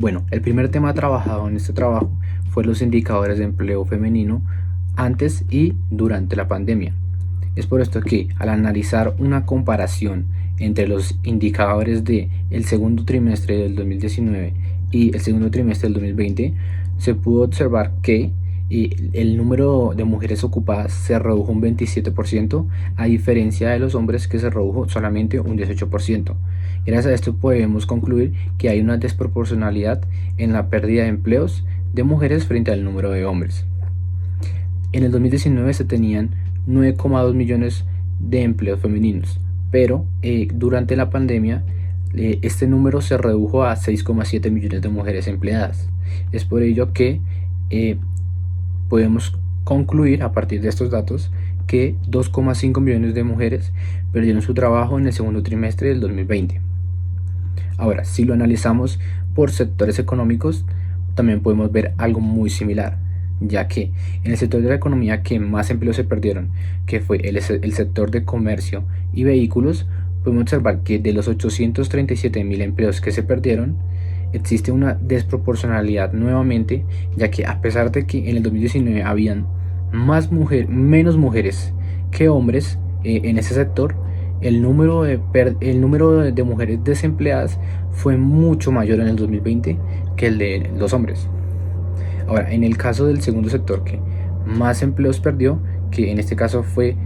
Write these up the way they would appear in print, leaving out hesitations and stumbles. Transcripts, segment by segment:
Bueno, el primer tema trabajado en este trabajo fue los indicadores de empleo femenino antes y durante la pandemia. Es por esto que al analizar una comparación entre los indicadores de el segundo trimestre del 2019 y el segundo trimestre del 2020, se pudo observar que el número de mujeres ocupadas se redujo un 27%, a diferencia de los hombres, que se redujo solamente un 18%. Gracias a esto podemos concluir que hay una desproporcionalidad en la pérdida de empleos de mujeres frente al número de hombres. En el 2019 se tenían 9,2 millones de empleos femeninos, pero durante la pandemia este número se redujo a 6,7 millones de mujeres empleadas. Es por ello que podemos concluir a partir de estos datos que 2,5 millones de mujeres perdieron su trabajo en el segundo trimestre del 2020. Ahora, si lo analizamos por sectores económicos, también podemos ver algo muy similar, ya que en el sector de la economía que más empleos se perdieron, que fue el sector de comercio y vehículos, podemos observar que de los 837.000 empleos que se perdieron, existe una desproporcionalidad nuevamente, ya que a pesar de que en el 2019 habían menos mujeres que hombres en ese sector, el número de mujeres desempleadas fue mucho mayor en el 2020 que el de los hombres. Ahora, en el caso del segundo sector que más empleos perdió, que en este caso fue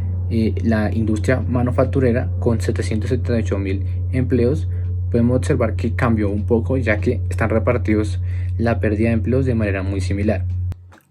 la industria manufacturera con 778.000 empleos, podemos observar que cambió un poco, ya que están repartidos la pérdida de empleos de manera muy similar.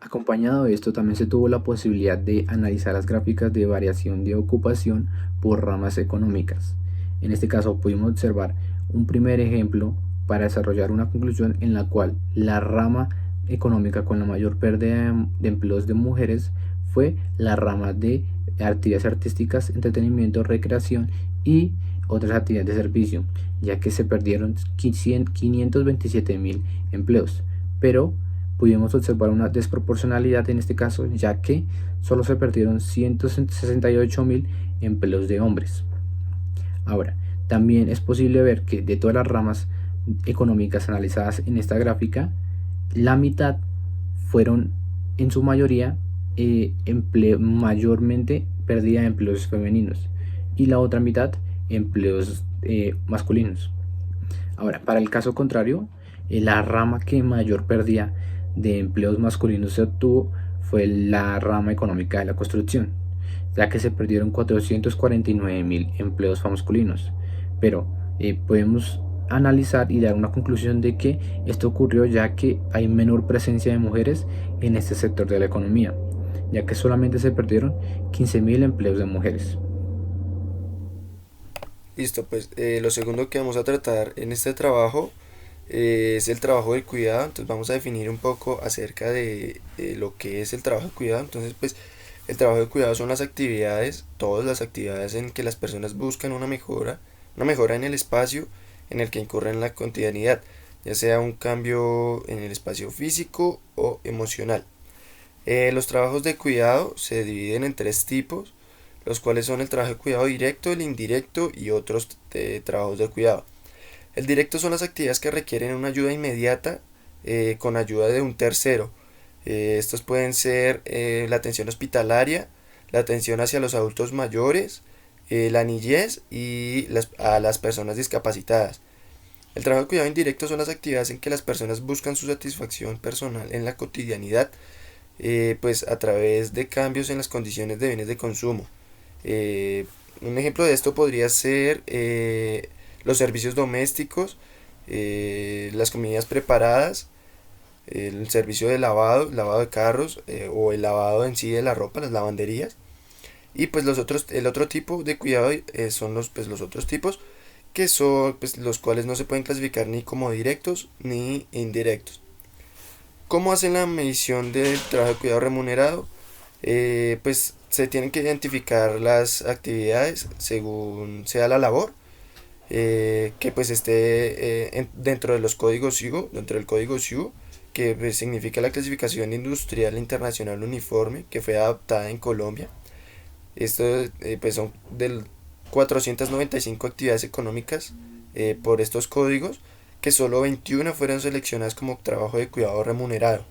Acompañado de esto, también se tuvo la posibilidad de analizar las gráficas de variación de ocupación por ramas económicas. En este caso pudimos observar un primer ejemplo para desarrollar una conclusión en la cual la rama económica con la mayor pérdida de empleos de mujeres fue la rama de actividades artísticas, entretenimiento, recreación y otras actividades de servicio, ya que se perdieron 527.000 empleos, pero pudimos observar una desproporcionalidad en este caso, ya que solo se perdieron 168.000 empleos de hombres. Ahora, también es posible ver que de todas las ramas económicas analizadas en esta gráfica, la mitad fueron en su mayoría mayormente pérdida de empleos femeninos y la otra mitad empleos masculinos. Ahora, para el caso contrario, la rama que mayor pérdida de empleos masculinos se obtuvo fue la rama económica de la construcción, ya que se perdieron 449.000 empleos masculinos. Pero podemos analizar y dar una conclusión de que esto ocurrió ya que hay menor presencia de mujeres en este sector de la economía, ya que solamente se perdieron 15.000 empleos de mujeres. Listo, pues lo segundo que vamos a tratar en este trabajo es el trabajo del cuidado. Entonces vamos a definir un poco acerca de lo que es el trabajo de cuidado. Entonces pues el trabajo de cuidado son las actividades, todas las actividades en que las personas buscan una mejora en el espacio en el que incurren en la cotidianidad, ya sea un cambio en el espacio físico o emocional. Los trabajos de cuidado se dividen en tres tipos, los cuales son el trabajo de cuidado directo, el indirecto y otros trabajos de cuidado. El directo son las actividades que requieren una ayuda inmediata con ayuda de un tercero. Estos pueden ser la atención hospitalaria, la atención hacia los adultos mayores, la niñez y a las personas discapacitadas. El trabajo de cuidado indirecto son las actividades en que las personas buscan su satisfacción personal en la cotidianidad, pues a través de cambios en las condiciones de bienes de consumo. Un ejemplo de esto podría ser los servicios domésticos, las comidas preparadas, el servicio de lavado, lavado de carros o el lavado en sí de la ropa, las lavanderías. Y pues el otro tipo de cuidado son los otros tipos que son pues, los cuales no se pueden clasificar ni como directos ni indirectos. ¿Cómo hacen la medición del trabajo de cuidado remunerado? Pues se tienen que identificar las actividades según sea la labor, que pues esté dentro de los códigos SIGO, dentro del código SIGO, que pues, significa la clasificación industrial internacional uniforme, que fue adoptada en Colombia. Esto pues son del 495 actividades económicas por estos códigos que solo 21 fueron seleccionadas como trabajo de cuidado remunerado.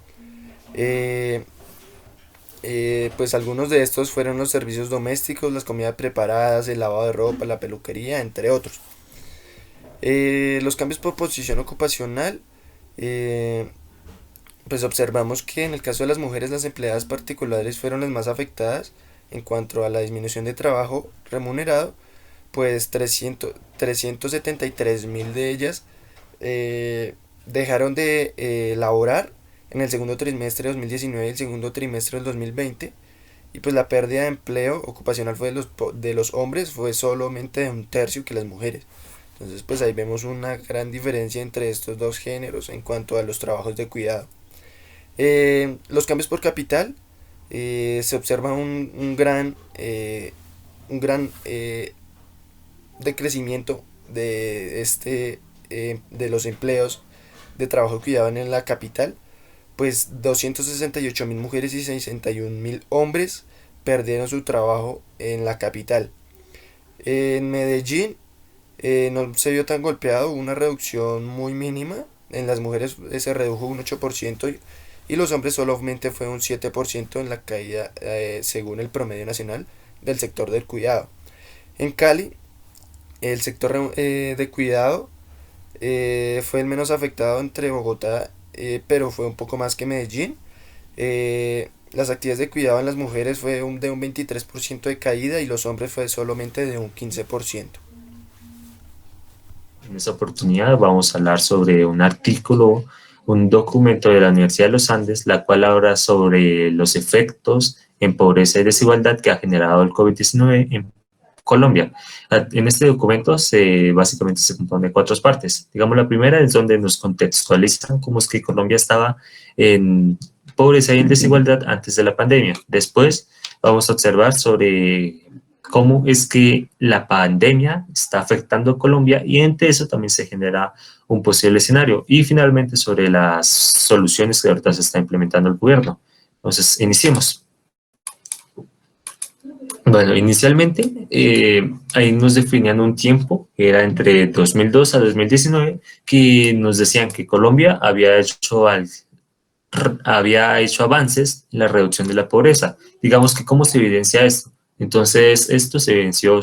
Eh, pues algunos de estos fueron los servicios domésticos, las comidas preparadas, el lavado de ropa, la peluquería, entre otros. Los cambios por posición ocupacional, eh, pues observamos que en el caso de las mujeres, las empleadas particulares fueron las más afectadas en cuanto a la disminución de trabajo remunerado, pues 373.000 de ellas dejaron de laborar en el segundo trimestre de 2019 y el segundo trimestre del 2020, y pues la pérdida de empleo ocupacional fue de los hombres fue solamente de un tercio que las mujeres. Entonces pues ahí vemos una gran diferencia entre estos dos géneros en cuanto a los trabajos de cuidado. Los cambios por capital, se observa un gran decrecimiento de los empleos de trabajo de cuidado en la capital, pues 268.000 mujeres y 61.000 hombres perdieron su trabajo en la capital. En Medellín no se vio tan golpeado, hubo una reducción muy mínima. En las mujeres se redujo un 8% y los hombres solamente fue un 7% en la caída, según el promedio nacional del sector del cuidado. En Cali, el sector de cuidado fue el menos afectado entre Bogotá, pero fue un poco más que Medellín. Las actividades de cuidado en las mujeres fue de un 23% de caída y los hombres fue solamente de un 15%. En esta oportunidad vamos a hablar sobre un artículo, un documento de la Universidad de los Andes, la cual habla sobre los efectos en pobreza y desigualdad que ha generado el COVID-19 en Colombia. En este documento básicamente se compone de 4 partes. Digamos, la primera es donde nos contextualizan cómo es que Colombia estaba en pobreza y en desigualdad antes de la pandemia. Después vamos a observar sobre cómo es que la pandemia está afectando a Colombia y entre eso también se genera un posible escenario. Y finalmente sobre las soluciones que ahorita se está implementando el gobierno. Entonces, iniciemos. Bueno, inicialmente ahí nos definían un tiempo, que era entre 2002 a 2019, que nos decían que Colombia había hecho avances en la reducción de la pobreza. Digamos que ¿cómo se evidencia esto? Entonces, esto se evidenció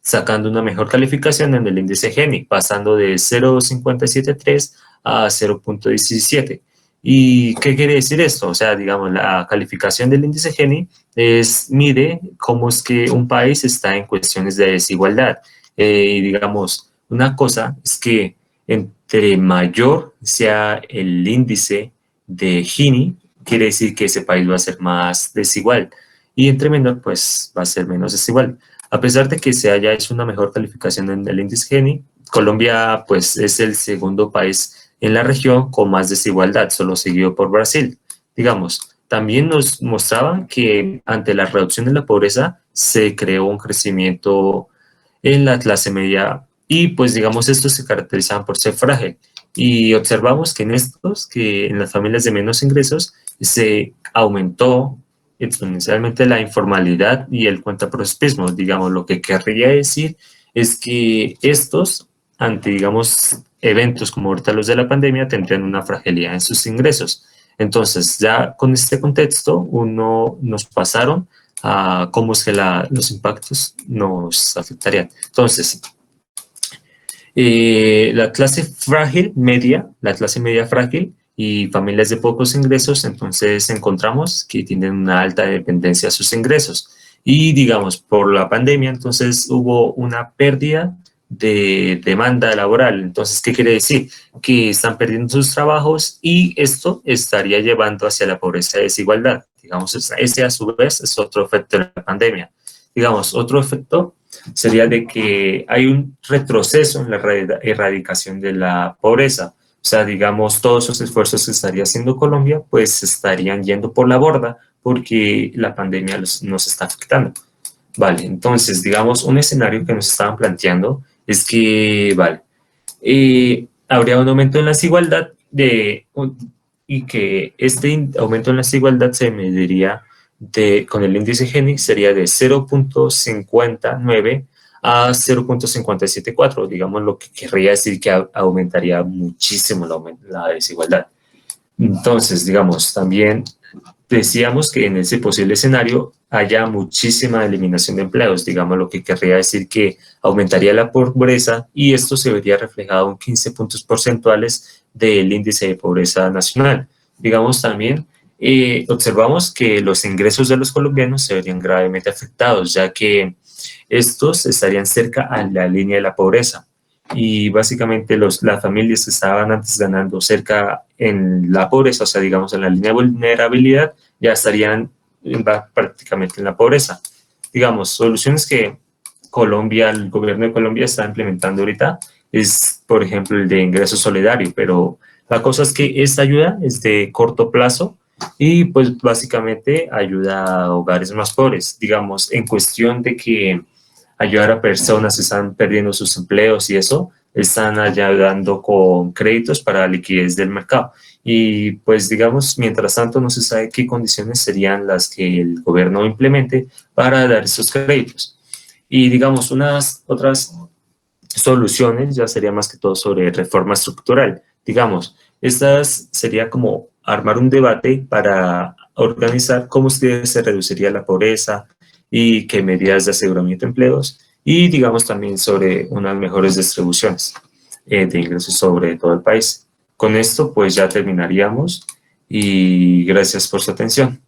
sacando una mejor calificación en el índice Gini, pasando de 0,573 a 0,17. ¿Y qué quiere decir esto? O sea, digamos, la calificación del índice Gini mide cómo es que un país está en cuestiones de desigualdad. Y digamos, una cosa es que entre mayor sea el índice de Gini, quiere decir que ese país va a ser más desigual. Y entre menor, pues va a ser menos desigual. A pesar de que se haya hecho una mejor calificación en el índice Gini, Colombia pues es el segundo país en la región con más desigualdad, solo seguido por Brasil. Digamos, también nos mostraban que ante la reducción de la pobreza se creó un crecimiento en la clase media y pues digamos estos se caracterizaban por ser frágil. Y observamos que que en las familias de menos ingresos se aumentó exponencialmente la informalidad y el cuentapropismo. Digamos, lo que querría decir es que estos, ante, digamos, eventos como ahorita los de la pandemia, tendrían una fragilidad en sus ingresos. Entonces, ya con este contexto, nos pasaron a cómo es que los impactos nos afectarían. Entonces, la clase media frágil y familias de pocos ingresos, entonces encontramos que tienen una alta dependencia a sus ingresos. Y digamos, por la pandemia, entonces hubo una pérdida de demanda laboral. Entonces, ¿qué quiere decir? Que están perdiendo sus trabajos y esto estaría llevando hacia la pobreza y desigualdad. Digamos, ese a su vez es otro efecto de la pandemia. Digamos, otro efecto sería de que hay un retroceso en la erradicación de la pobreza. O sea, digamos, todos esos esfuerzos que estaría haciendo Colombia, pues estarían yendo por la borda porque la pandemia nos está afectando. Vale, entonces, digamos, un escenario que nos estaban planteando es que, vale, habría un aumento en la desigualdad y que este aumento en la desigualdad se mediría con el índice Gini, sería de 0,59 a 0,574, digamos, lo que querría decir que aumentaría muchísimo la desigualdad. Entonces, digamos, también decíamos que en ese posible escenario haya muchísima eliminación de empleos, digamos, lo que querría decir que aumentaría la pobreza y esto se vería reflejado en 15 puntos porcentuales del índice de pobreza nacional. Digamos también, observamos que los ingresos de los colombianos se verían gravemente afectados, ya que estos estarían cerca a la línea de la pobreza. Y básicamente las familias que estaban antes ganando cerca en la pobreza, o sea, digamos en la línea de vulnerabilidad, ya estarían prácticamente en la pobreza. Digamos, soluciones que el gobierno de Colombia está implementando ahorita es, por ejemplo, el de ingreso solidario, pero la cosa es que esta ayuda es de corto plazo y pues básicamente ayuda a hogares más pobres, digamos, en cuestión de que ayudar a personas que están perdiendo sus empleos y eso, están ayudando con créditos para liquidez del mercado. Y pues digamos, mientras tanto no se sabe qué condiciones serían las que el gobierno implemente para dar esos créditos. Y digamos, unas otras soluciones ya sería más que todo sobre reforma estructural. Digamos, estas sería como armar un debate para organizar cómo se reduciría la pobreza y qué medidas de aseguramiento de empleos y digamos también sobre unas mejores distribuciones de ingresos sobre todo el país. Con esto pues ya terminaríamos y gracias por su atención.